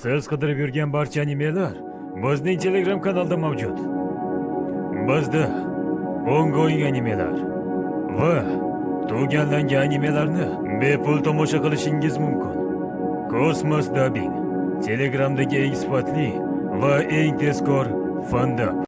Siz qidirib yurgan barcha animelar bizning Telegram kanalda mavjud. Bizda ongoing animelar va tugallangan animelarni bepul tomosha qilishingiz mumkin. Cosmos Dubbing Telegramdagi eng sifatli va eng tezkor fandub.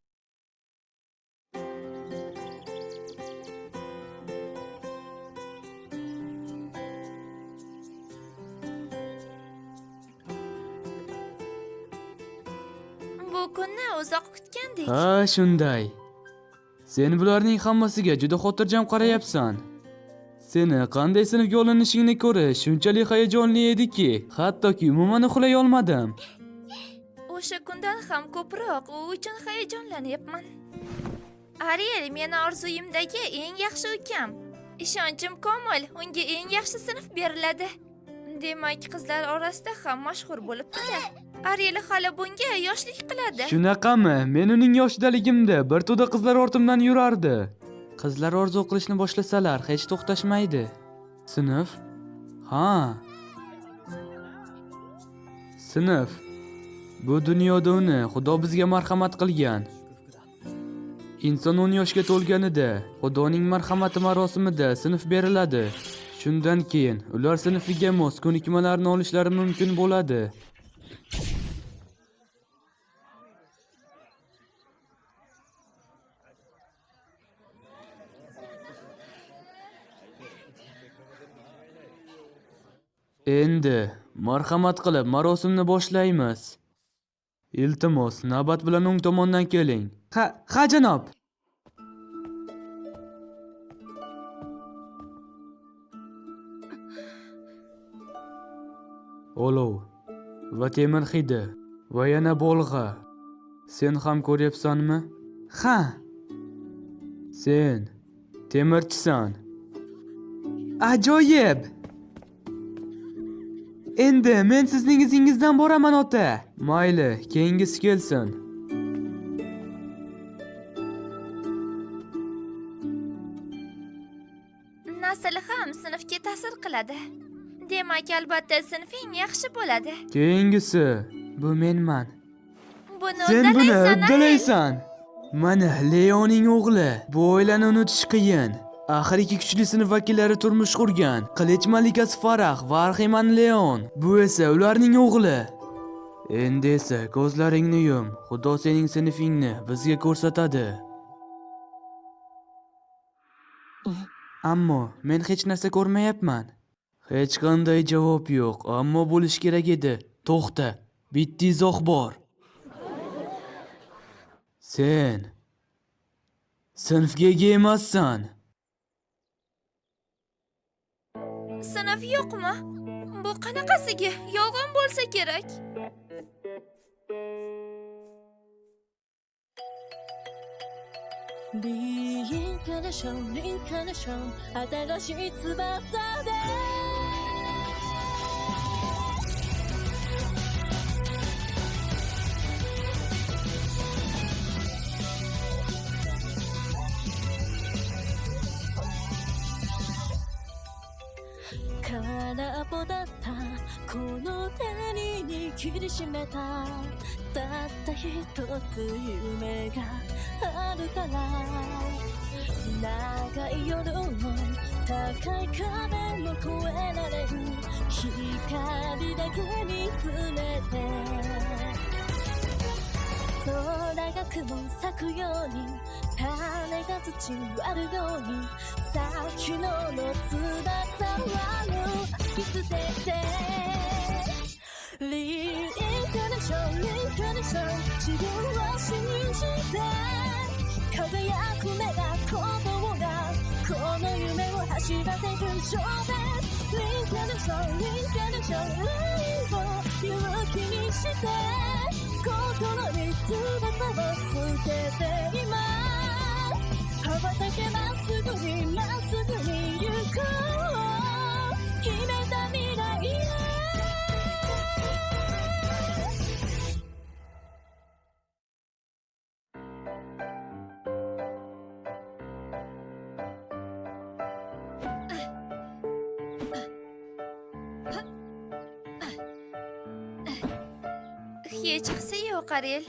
Bu kunni uzoq kutgandik. Ha, shunday. Sen bularning hammasiga juda xotirjam qarayapsan. Seni qanday sinfga olinishingni ko'rish shunchalik hayajonli ediki, hattoki umuman uxlay olmadim. O'sha kundan ham ko'proq u uchun hayajonlanyapman. Ariel meni orzuyimdagi eng yaxshi ukam. Ishonchim komil, unga eng yaxshi sinf beriladi. Demak, qizlar orasida ham mashhur bo'libdi-da. Ariel hali bunga yoshlik qiladi. Shunaqami? Men uning yoshdaligimda bir to'da qizlar ortimdan yurardi. Qizlar orzu qilishni boshlasalar hech to'xtashmaydi. Sinf? Ha. Sinf. Bu dunyoda uni Xudo bizga marhamat qilgan. Inson 10 yoshga to'lganida Xudoning marhamati marosimida sinf beriladi. Shundan keyin ular sinfiga mos ko'nikmalarni olishlari mumkin bo'ladi. Endi marhamat qilib marosimni boshlaymiz. Iltimos, navbat bilan o'ng tomondan keling. Ha janob. Olov va temir hidi va yana bolg'a. Sen ham ko'ryapsanmi? Ha. Sen temirchisan. Ajoyib. Endi men sizning izingizdan boraman ota. Mayli, keyingisi kelsin. Nasl ham sinfga ta'sir qiladi. Demak, albatta sinfing yaxshi bo'ladi. Keyingisi bu menman. Buni Sen buni uddalaysan. uddalaysan. Mana Leoning o'g'li. Bu oilani unutish qiyin. Axir ikki kuchli sinf vakillari turmush qurgan. Qilich malikasi Farah va Arximan Leon. Bu esa ularning o'g'li. Endi esa ko'zlaringni yum. Xudo sening sinfingni bizga ko'rsatadi. Ammo men hech narsa ko'rmayapman. Hech qanday javob yo'q, ammo bo'lish kerak edi. To'xta, bitta izoh bor. Sen sinfga ega emassan. Sinf yo'qmi? Bu qanaqasiga? Yolg'on bo'lsa kerak.リンカネーション、リンカネーション、新しい翼で空っぽだったこの手に握りしめたたった一つ夢があるから長い夜も高い壁も越えられる光だけに詰めて空が雲咲くように種が土割るように先の翼は見捨ててリンカネーションリンカネーション自分を信じて輝く目が鼓動がこの夢を走らせる情熱リンカネーションリンカネーションリンを勇気にして心に翼をつけて今羽ばたけまっすぐにまっすぐに行こう決めた未来へ hechqisi yo'q, Ariel.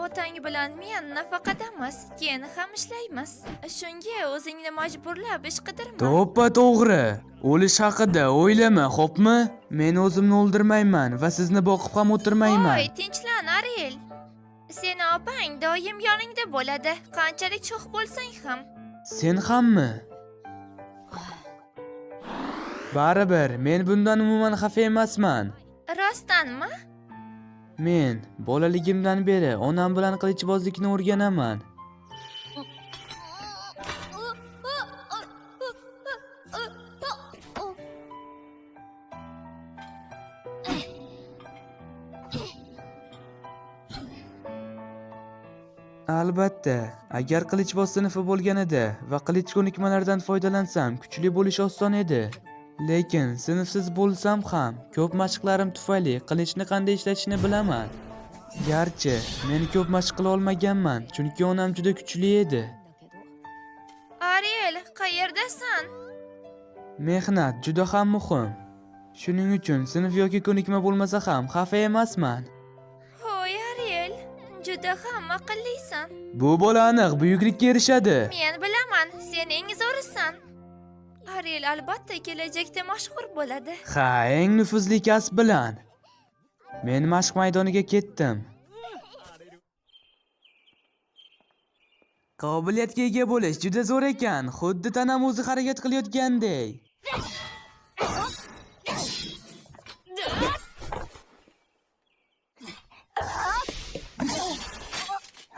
Otang bilan men nafaqadamiz, keyin ham ishlaymiz. Shunga o'zingni majburlab ish qidirma. To'ppa to'g'ri. O'lish haqida o'ylama, xo'pmi? Men o'zimni o'ldirmayman va sizni boqib ham o'tirmayman. Voy, tinchlan, Ariel. Seni opang doim yoningda bo'ladi, qanchalik sho'x bo'lsang ham. Sen hammi? Baribir, men bundan umuman xafa emasman. Rostdanmi? Men bolaligimdan beri onam bilan qilichbozlikni o'rganaman. Albatta, agar qilichboz sinfi bo'lganida va qilich ko'nikmalaridan foydalansam, kuchli bo'lish oson edi. Lekin sinfsiz bo'lsam ham ko'p mashqlarim tufayli qilichni qanday ishlatishni bilaman. Garchi men ko'p mashq qila olmaganman, chunki onam juda kuchli edi. Ariel, qayerdasan? Mehnat juda ham muhim. Shuning uchun sinf yoki ko'nikma bo'lmasa ham xafa emasman. Voy, Ariel, juda ham aqllisan. Bu bola aniq buyuklikka erishadi. Men bilaman, sen eng zo'risan. Ariel albatta kelajakda mashhur bo'ladi. Ha, eng nufuzli kasb bilan. Men mashq maydoniga ketdim. Qobiliyatga ega bo'lish juda zo'r ekan, xuddi tanam o'zi harakat qilayotgandek.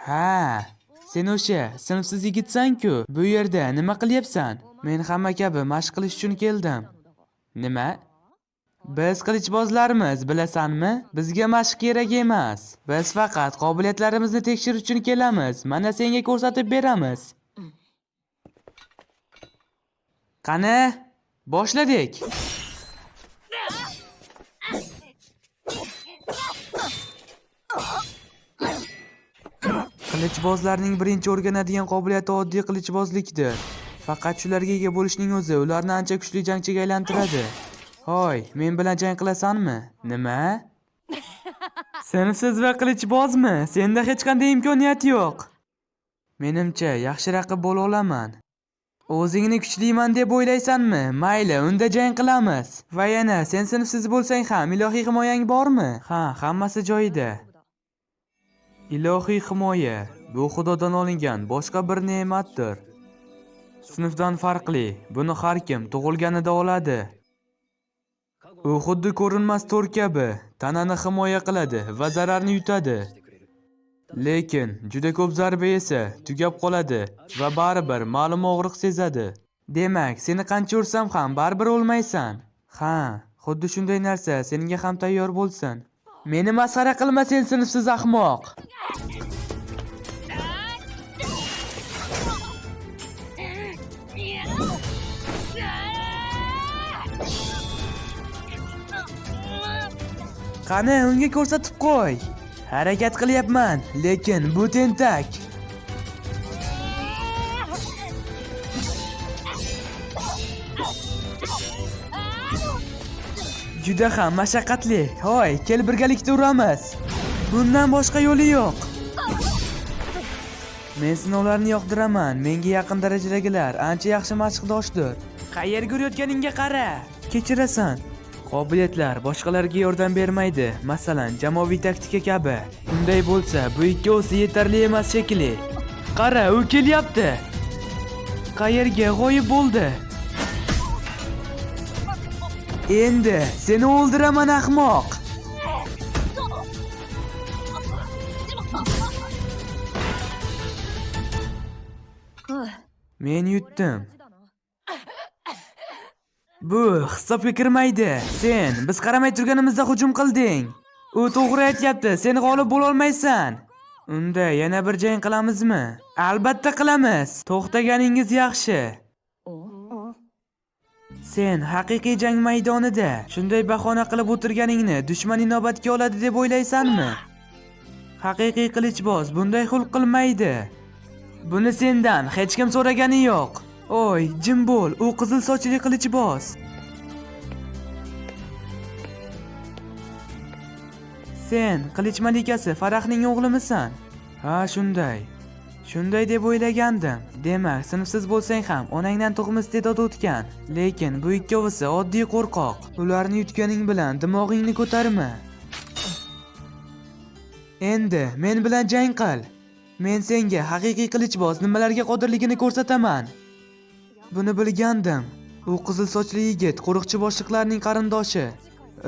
Ha, sen o'sha sinfsiz yigitsan-ku. Bu yerda nima qilyapsan? Men hamma kabi mashq qilish uchun keldim. Nima? Biz qilichbozlarmiz, bilasanmi? Bizga mashq kerak emas. Biz faqat qobiliyatlarimizni tekshirish uchun kelamiz. Mana senga ko'rsatib beramiz. Qani? Boshladik. Qilichbozlarning birinchi o'rganadigan qobiliyati oddiy qilichbozlikdir. Faqat shularga ega bo'lishning o'zi ularni ancha kuchli jangchiga aylantiradi. Hoy, men bilan jang qilasanmi? Nima? Sinfsiz va qilichbozmi? Senda hech qanday imkoniyat yo'q. Menimcha, yaxshi raqib bo'la olaman. O'zingni kuchliman deb o'ylaysanmi? Mayli, unda jang qilamiz. Va yana, sen sinfsiz bo'lsang ham ilohiy himoyang bormi? Ha, hammasi joyida. Ilohiy himoya bu Xudodan olingan boshqa bir ne'matdir. Sinfdan farqli, buni har kim tug'ilganida oladi. U xuddi ko'rinmas to'r kabi tanani himoya qiladi va zararni yutadi. Lekin juda ko'p zarba esa tugab qoladi va baribir ma'lum og'riq sezadi. Demak, seni qancha ursam ham baribir o'lmaysan. Ha, xuddi shunday narsa senga ham tayyor bo'lsin. Meni masxara qilma sen sinfsiz ahmoq. Qani, unga ko'rsatib qo'y. Harakat qilyapman, lekin bu tentak. Juda ham mashaqqatli. Hoy, kel birgalikda uramiz. Bundan boshqa yo'li yo'q. Men sinovlarni yoqtiraman. Menga yaqin darajadagilar ancha yaxshi mashqdoshdir. Qayerga yurayotganingga qara. Kechirasan. Qobiliyatlar boshqalarga yordam bermaydi. Masalan, jamoaviy taktika kabi. Unday bo'lsa, bu ikkovsi yetarli emas shekilli. Qara, u kelyapti. Qayerga g'oyib bo'ldi? Endi seni o'ldiraman ahmoq. Men yutdim. Bu hisobga kirmaydi. Sen biz qaramay turganimizda hujum qilding. U to'g'ri aytyapti. Sen g'olib bo'la olmaysan. Unda yana bir jang qilamizmi? Albatta qilamiz. To'xtaganingiz yaxshi. Sen haqiqiy jang maydonida shunday bahona qilib o'tirganingni dushman inobatga oladi deb o'ylaysanmi? Haqiqiy qilichboz bunday xulq qilmaydi. Buni sendan hech kim so'ragani yo'q. Oy, jim bo'l, u qizil sochli qilichboz. Sen qilich malikasi Farahning o'g'limisan? Ha, shunday. Shunday deb o'ylagandim. Demak, sinfsiz bo'lsang ham onangdan tug'ma iste'dod o'tgan. Lekin bu ikkovisi oddiy qo'rqoq. Ularni yutganing bilan dimog'ingni ko'tarma. Endi men bilan jang qil. Men senga haqiqiy qilichboz nimalarga qodirligini ko'rsataman. Buni bilgandim. U qizil sochli yigit qo'riqchi boshliqlarning qarindoshi.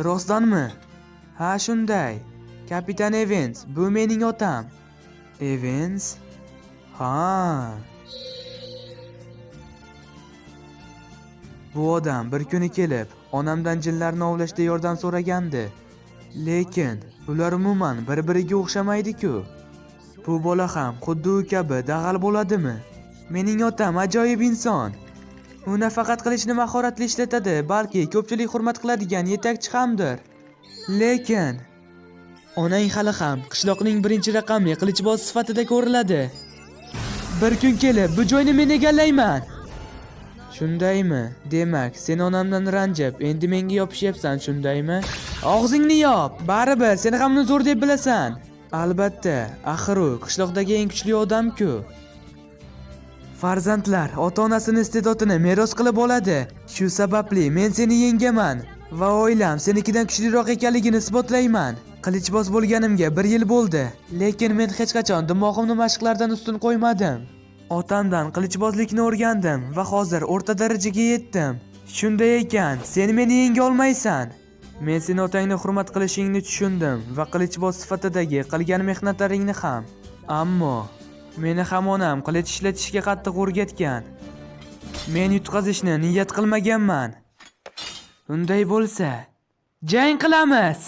Rostdanmi? Ha, shunday. Kapitan Evans, bu mening otam. Evans? Ha. Bu odam bir kuni kelib, onamdan jinlarni ovlashda yordam so'ragandi. Lekin ular umuman bir-biriga o'xshamaydi-ku. Bu bola ham xuddi u kabi dag'al bo'ladimi? Mening otam ajoyib inson. U nafaqat qilichni mahoratli ishlatadi, balki ko'pchilik hurmat qiladigan yetakchi hamdir. Lekin onang hali ham qishloqning birinchi raqamli qilichboz sifatida ko'riladi. Bir kun kelib bu joyni men egallayman. Shundaymi? Demak, sen onamdan ranjib, endi menga yopishyapsan, shundaymi? Og'zingni yop, baribir seni ham zo'r deb bilasan. Albatta, axir u qishloqdagi eng kuchli odam-ku. Farzandlar ota-onasini iste'dodini meros qilib oladi. Shu sababli men seni yengaman va oilam senikidan kuchliroq ekanligini isbotlayman. Qilichboz bo'lganimga 1 yil bo'ldi, lekin men hech qachon dimog'imni mashqlardan ustun qo'ymadim. Otamdan qilichbozlikni o'rgandim va hozir o'rta darajaga yetdim. Shunday ekan, sen meni yenga olmaysan. Men seni otangni hurmat qilishingni tushundim va qilichboz sifatidagi qilgan mehnatlaringni ham. Ammo meni ham onam qilich ishlatishga qattiq o'rgatgan. Men yutqazishni niyat qilmaganman. Unday bo'lsa, jang qilamiz.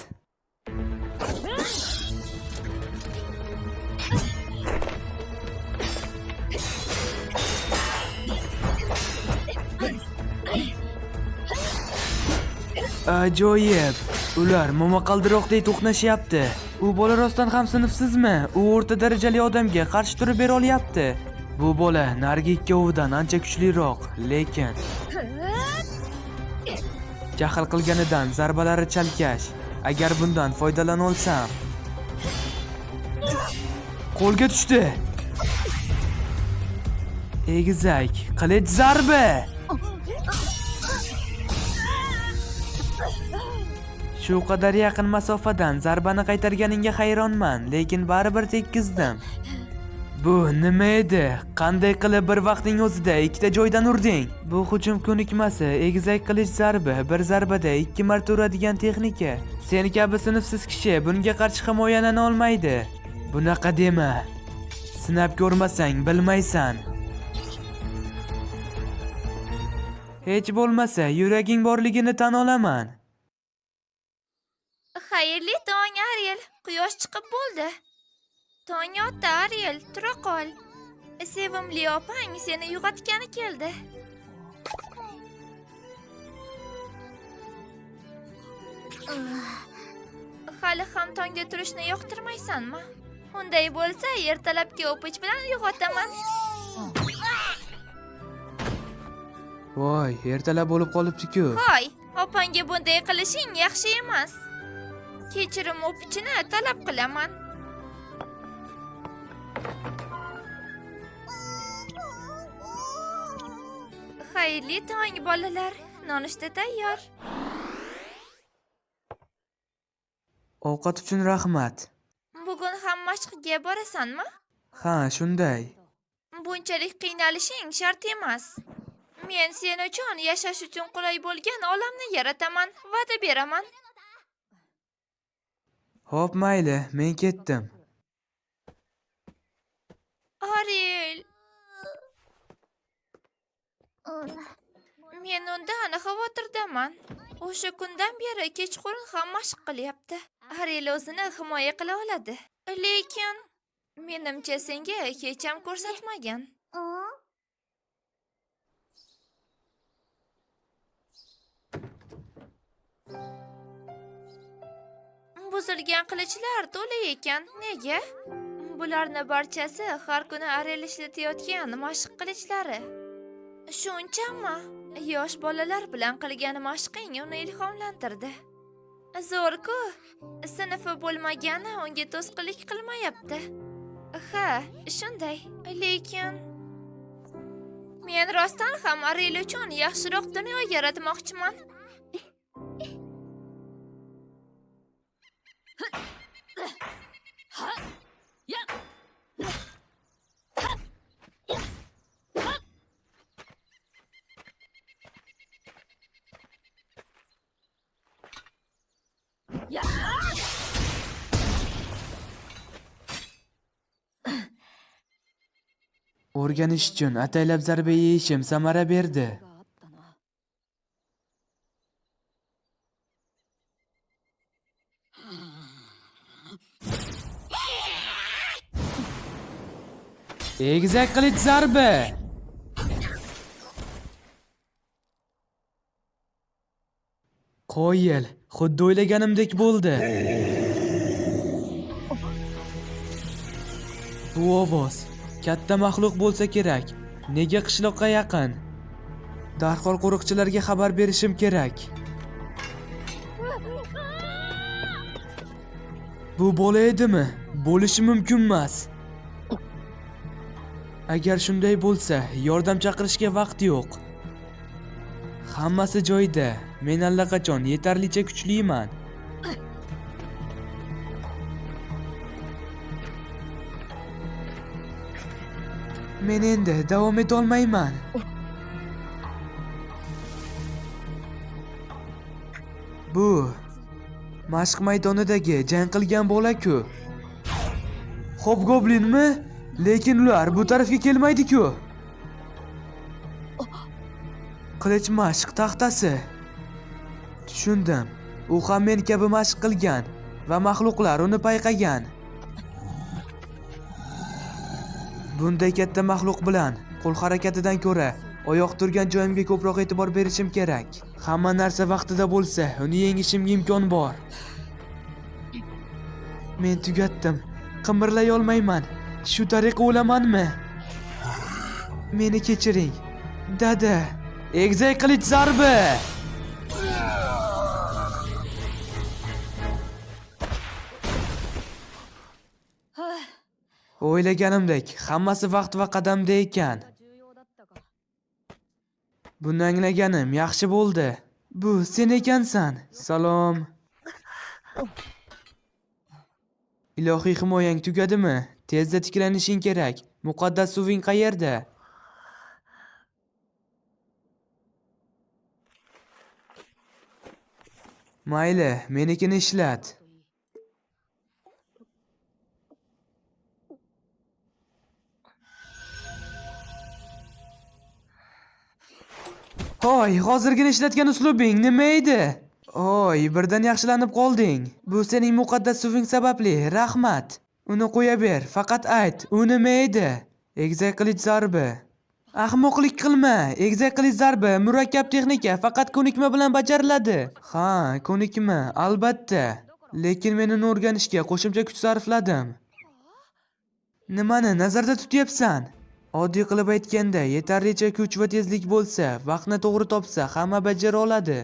Ajoyib. Ular momaqaldiroqdek to'qnashyapti. U bola rostdan ham sinfsizmi? U o'rta darajali odamga qarshi turib bera olyapti. Bu bola narigi ikkovidan ancha kuchliroq, lekin jahl qilganidan zarbalari chalkash. Agar bundan foydalana olsam. Qo'lga tushdi. Egizak, qilich zarba. Shu qadar yaqin masofadan zarbani qaytarganingga hayronman, lekin baribir tekkizdim. Bu nima edi? Qanday qilib bir vaqtning o'zida ikkita joydan urding? Bu hujum ko'nikmasi, egizak qilich zarbi, bir zarbada 2 marta uradigan texnika. Sen kabi sinfsiz kishi bunga qarshi himoyalana olmaydi. Bunaqa dema. Sinab ko'rmasang bilmaysan. Hech bo'lmasa yuraging borligini tan olaman. Xayrli tong, Ariel. Quyosh chiqib bo'ldi. Tong otdi, Ariel. Tura qol. Sevimli opang seni uyg'otgani keldi. Hali ham tongda turishni yoqtirmaysanmi? Unday bo'lsa, ertalabki o'pich bilan uyg'otaman. Voy, ertalab bo'lib qolibdi-ku. Hoy, opangga bunday qilishing yaxshi emas. Kechirim o'pichini talab qilaman. Xayrli tong, bolalar. Nonushta tayyor. Ovqat uchun rahmat. Bugun ham mashqga borasanmi? Ha, shunday. Bunchalik qiynalishing shart emas. Men sen uchun yashash uchun qulay bo'lgan olamni yarataman, va'da beraman. Xo'p, mayli, men ketdim. Ariel. Men undan xavotirdaman. O'sha kundan beri kechqurun ham mashq qilyapti. Ariel o'zini himoya qila oladi. Lekin menimcha senga hech ham ko'rsatmagan. Buzilgan qilichlar to'la ekan. Nega? Bularni barchasi har kuni Ariel ishlatayotgan mashq qilichlari. Shunchami? Yosh bolalar bilan qilgan mashqing uni ilhomlantirdi. Zo'r-ku. Sinfi bo'lmagani unga to'sqinlik qilmayapti. Ha, shunday. Lekin men rostdan ham Ariel uchun yaxshiroq dunyo yaratmoqchiman. O'rganish uchun ataylab zarba yeyishim samara berdi. Egizak qilich zarba. Qo'yil, xuddi o'ylaganimdek bo'ldi. Bu ovoz katta maxluq bo'lsa kerak. Nega qishloqqa yaqin? Darhol qo'riqchilarga xabar berishim kerak. Bu bola edimi? Bo'lishi mumkin emas. Agar shunday bo'lsa, yordam chaqirishga vaqt yo'q. Hammasi joyida. Men allaqachon yetarlicha kuchliman. Men endi davom eta olmayman. Bu mashq maydonidagi jang qilgan bola-ku. Hobgoblinmi? Lekin ular bu tarafga kelmaydi-ku. Qilich mashq taxtasi. Tushundim. U ham men kabi mashq qilgan va maxluqlar uni payqagan. Bunday katta maxluq bilan qo'l harakatidan ko'ra oyoq turgan joyimga ko'proq e'tibor berishim kerak. Hamma narsa vaqtida bo'lsa, uni yengishimga imkon bor. Men tugatdim. Qimirlay olmayman. Shu tariqa o'lamanmi? Meni kechiring. Dada, egizak qilich zarba. O'ylaganimdek, hammasi vaqt va qadamda ekan. Buni anglaganim yaxshi bo'ldi. Bu sen ekansan. Salom. Ilohiy himoyang tugadimi? Tezda tiklanishing kerak. Muqaddas suving qayerda? Mayli, menikini ishlat. Hoy, hozirgina ishlatgan uslubing nima edi? Oy, birdan yaxshilanib qolding. Bu sening muqaddas suving sababli. Rahmat. Uni qo'ya ber, faqat ayt, u nima edi? Egizak qilich zarba. Ahmoqlik qilma. Egizak qilich zarba murakkab texnika, faqat ko'nikma bilan bajariladi. Ha, ko'nikma, albatta. Lekin men uni o'rganishga qo'shimcha kuch sarfladim. Nimani nazarda tutyapsan? Oddiy qilib aytganda, yetarlicha kuch va tezlik bo'lsa, vaqtni to'g'ri topsa, hamma bajara oladi.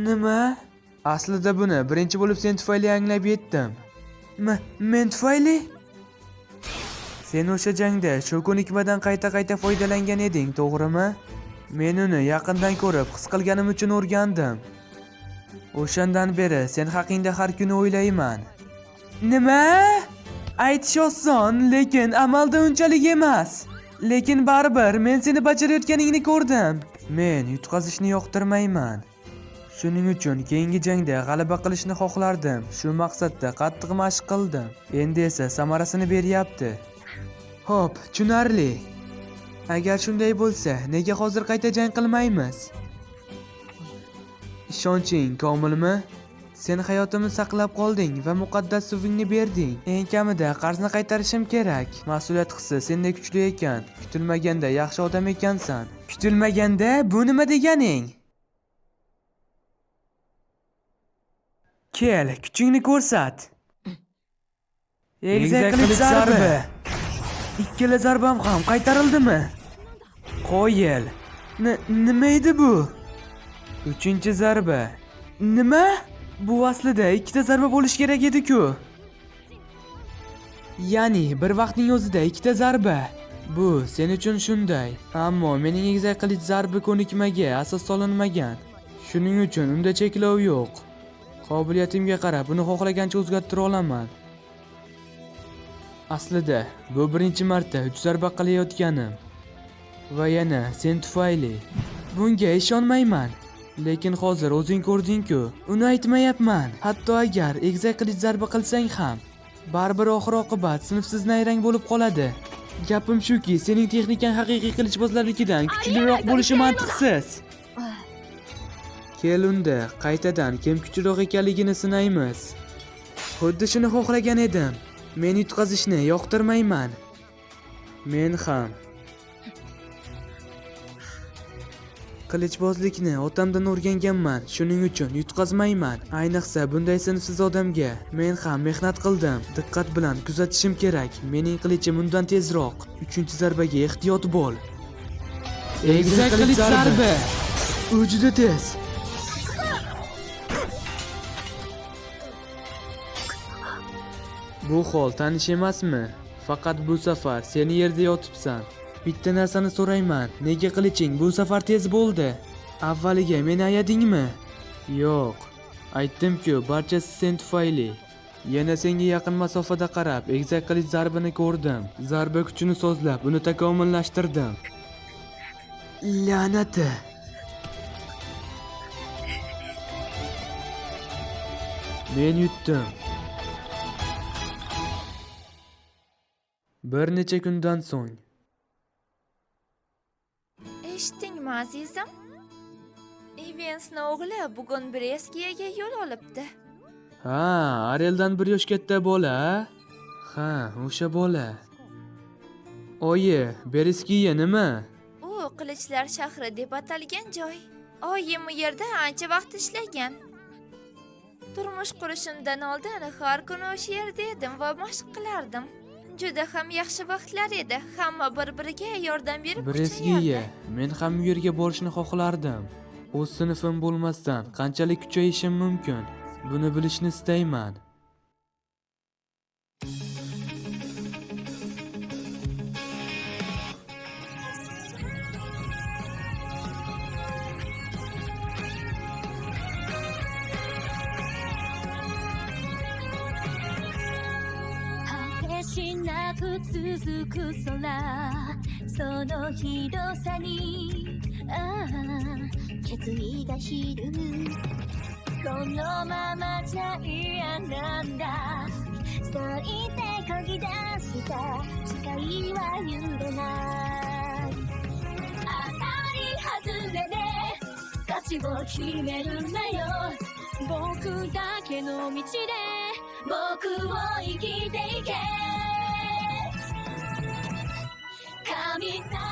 Nima? Aslida buni birinchi bo'lib sen tufayli anglab yetdim. Men tufayli? Sen o'sha jangda shu ko'nikmadan qayta foydalangan eding, to'g'rimi? Men uni yaqindan ko'rib, his qilganim uchun o'rgandim. O'shandan beri sen haqingda har kuni o'ylayman. Nima? Aytish oson, lekin amalda unchalik emas. Lekin baribir men seni bajarayotganingni ko'rdim. Men yutqazishni yoqtirmayman. Shuning uchun keyingi jangda g'alaba qilishni xohlardim. Shu maqsadda qattiq mashq qildim. Endi esa samarasini beryapti. Xo'p, tushunarli. Agar shunday bo'lsa, nega hozir qayta jang qilmaymiz? Ishonching komilmi? Sen hayotimni saqlab qolding va muqaddas suvingni berding. Eng kamida qarzni qaytarishim kerak. Mas'uliyat hissi sendek kuchli ekan. Kutilmaganda yaxshi odam ekansan. Kutilmaganda bu nima deganing? Kel, kuchingni ko'rsat. Egizak qilich zarba. Ikkala zarbam ham qaytarildimi? Qo'yil. Nima edi bu? 3-zarba. Nima? Bu aslida ikkita zarba bo'lish kerak edi-ku. Ya'ni bir vaqtning o'zida ikkita zarba. Bu sen uchun shunday. Ammo mening egizak qilich zarbi ko'nikmaga asos solinmagan. Shuning uchun unda cheklov yo'q. Qobiliyatimga qarab buni xohlagancha o'zgartira olaman. Aslida bu birinchi marta 3 zarba qilayotganim. Va yana sen tufayli. Bunga ishonmayman. Lekin hozir o'zing ko'rding-ku. Uni aytmayapman. Hatto agar egizak qilich zarba qilsang ham, baribir oxir-oqibat sinfsiz nayrang bo'lib qoladi. Gapim shuki, sening texnikang haqiqiy qilichbozlarnikidan kuchliroq bo'lishi mantiqsiz. Kel unda qaytadan kim kuchliroq ekanligini sinaymiz. Xuddi shuni xohlagan edim. Men yutqazishni yoqtirmayman. Men ham. Qilichbozlikni otamdan o'rganganman. Shuning uchun yutqazmayman. Ayniqsa bunday sinfsiz odamga. Men ham mehnat qildim. Diqqat bilan kuzatishim kerak. Mening qilichim undan tezroq. 3-zarbaga ehtiyot bo'l. Egizak qilich zarba. U juda tez. Bu hol tanish emasmi? Faqat bu safar seni yerda yotibsan. Bitta narsani so'rayman. Nega qiliching bu safar tez bo'ldi? Avvaliga meni ayadingmi? Yo'q. Aytdim-ku, barchasi sen tufayli. Yana senga yaqin masofada qarab, egizak qilich zarbini ko'rdim. Zarba kuchini sozlab, uni takomillashtirdim. La'nati. Men yutdim. Bir necha kundan so'ng. Eshitdingmi azizim? Evensning o'g'li bugun Breskiyaga yo'l olibdi. Ha, Areldan 1 yosh katta bola. Ha, o'sha bola. Oyi, Breskiya nima? U qilichlar shahri deb atalgan joy. Oyim u yerda ancha vaqt ishlagan. Turmush qurishimdan oldin har kuni o'sha yerda edim va mashq qilardim. Juda ham yaxshi vaqtlar edi. Hamma bir-biriga yordam berib Breskiya, men ham u yerga borishni xohlardim. O'z sinfim bo'lmasdan qanchalik kuchayishim mumkin? Buni bilishni istayman.しなく続く空その広さに決意が知るこのままじゃ嫌なんだそう言って漕ぎ出した誓いは揺れない当たり外れで勝ちを決めるなよ僕だけの道で僕を生きていけ神様